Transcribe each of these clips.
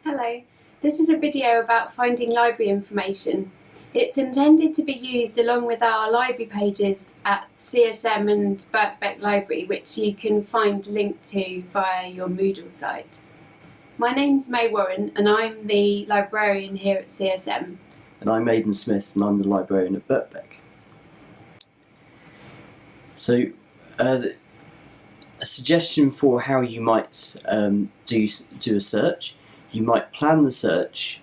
Hello, this is a video about finding library information. It's intended to be used along with our library pages at CSM and Birkbeck Library, which you can find linked to via your Moodle site. My name's Warren and I'm the librarian here at CSM. And I'm Aidan Smith and I'm the librarian at Birkbeck. So a suggestion for how you might do a search. You might plan the search,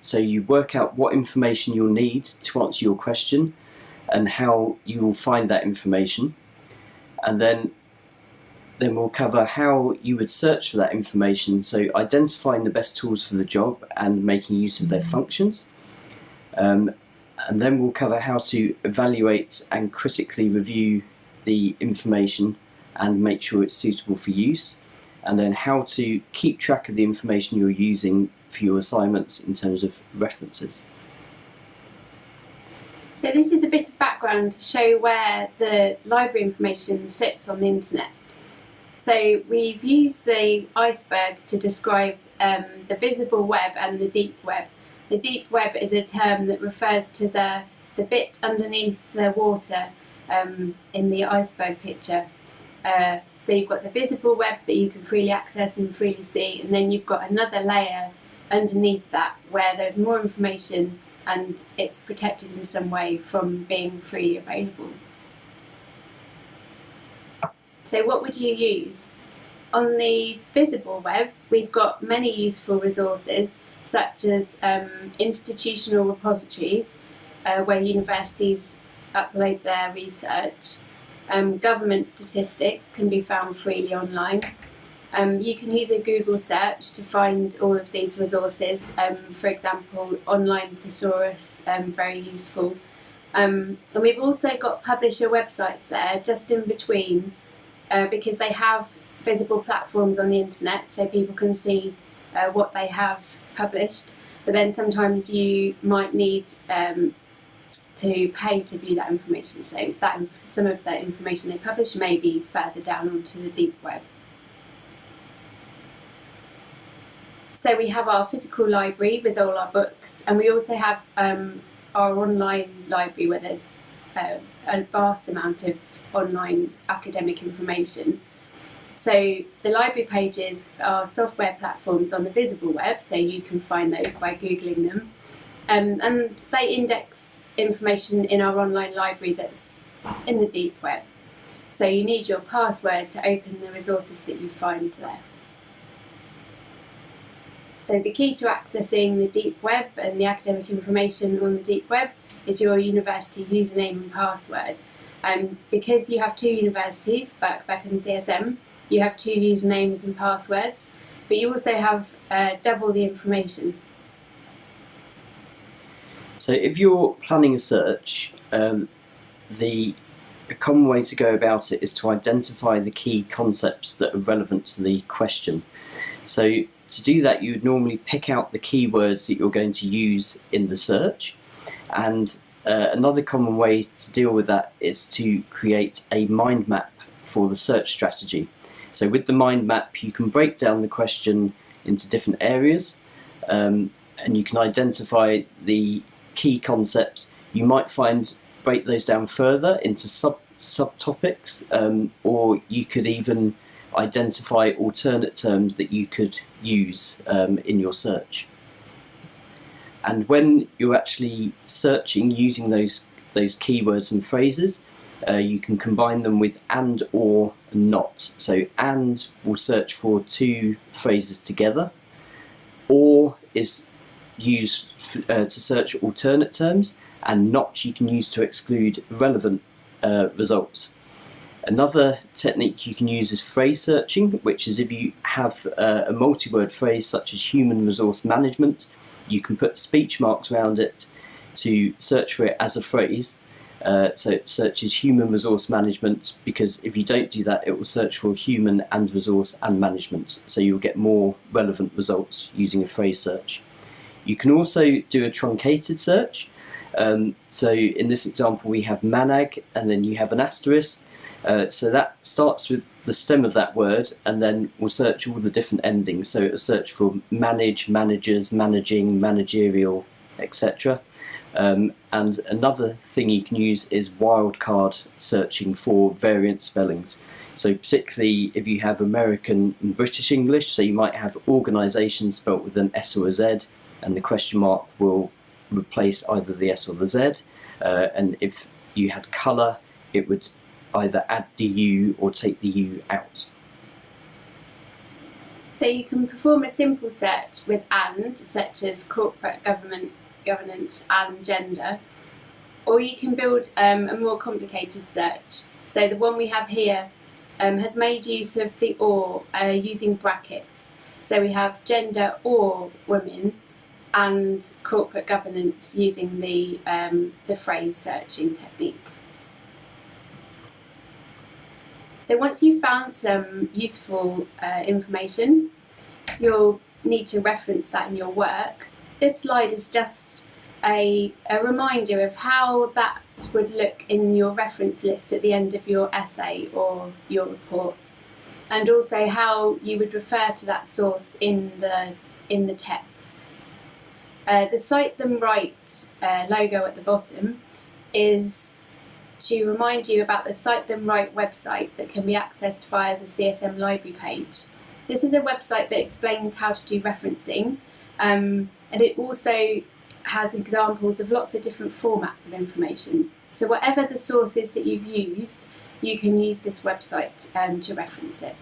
so you work out what information you'll need to answer your question and how you will find that information, and then we'll cover how you would search for that information, so identifying the best tools for the job and making use of their functions, and then we'll cover how to evaluate and critically review the information and make sure it's suitable for use, and then how to keep track of the information you're using for your assignments in terms of references. So this is a bit of background to show where the library information sits on the internet. So we've used the iceberg to describe the visible web and the deep web. The deep web is a term that refers to the bit underneath the water in the iceberg picture. So you've got the visible web that you can freely access and freely see, and then you've got another layer underneath that where there's more information and it's protected in some way from being freely available. So what would you use? On the visible web, we've got many useful resources such as institutional repositories where universities upload their research. Government statistics can be found freely online. You can use a Google search to find all of these resources. For example, online thesaurus, very useful. And we've also got publisher websites there just in between because they have visible platforms on the internet so people can see what they have published. But then sometimes you might need to pay to view that information, so that some of the information they publish may be further down onto the deep web. So we have our physical library with all our books, and we also have our online library where there's a vast amount of online academic information. So the library pages are software platforms on the visible web, so you can find those by Googling them. And they index information in our online library that's in the deep web. So you need your password to open the resources that you find there. So the key to accessing the deep web and the academic information on the deep web is your university username and password. Because you have two universities, Birkbeck and CSM, you have two usernames and passwords, but you also have double the information. So if you're planning a search, a common way to go about it is to identify the key concepts that are relevant to the question. So to do that, you would normally pick out the keywords that you're going to use in the search, and another common way to deal with that is to create a mind map for the search strategy. So with the mind map, you can break down the question into different areas, and you can identify the key concepts. You might break those down further into subtopics, or you could even identify alternate terms that you could use in your search. And when you're actually searching using those keywords and phrases, you can combine them with and, or, and not. So and will search for two phrases together, or is used to search alternate terms, and not you can use to exclude relevant results. Another technique you can use is phrase searching, which is if you have a multi-word phrase such as human resource management, you can put speech marks around it to search for it as a phrase. So it searches human resource management, because if you don't do that, it will search for human and resource and management, so you'll get more relevant results using a phrase search. You can also do a truncated search. So in this example we have manag and then you have an asterisk. So that starts with the stem of that word, and then we'll search all the different endings. So it'll search for manage, managers, managing, managerial, etc. And another thing you can use is wildcard searching for variant spellings. So particularly if you have American and British English, so you might have organisation spelt with an S or a Z, and the question mark will replace either the S or the Z. And if you had colour, it would either add the U or take the U out. So you can perform a simple search with and, such as corporate governance and gender, or you can build a more complicated search. So the one we have here has made use of the or using brackets. So we have gender or women, and corporate governance using the phrase searching technique. So once you've found some useful information, you'll need to reference that in your work. This slide is just a reminder of how that would look in your reference list at the end of your essay or your report, and also how you would refer to that source in the text. The Cite Them Right logo at the bottom is to remind you about the Cite Them Right website that can be accessed via the CSM library page. This is a website that explains how to do referencing, and it also has examples of lots of different formats of information. So whatever the source is that you've used, you can use this website to reference it.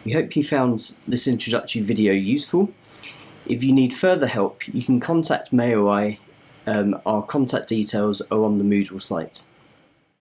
We hope you found this introductory video useful. If you need further help, you can contact May or I. Our contact details are on the Moodle site.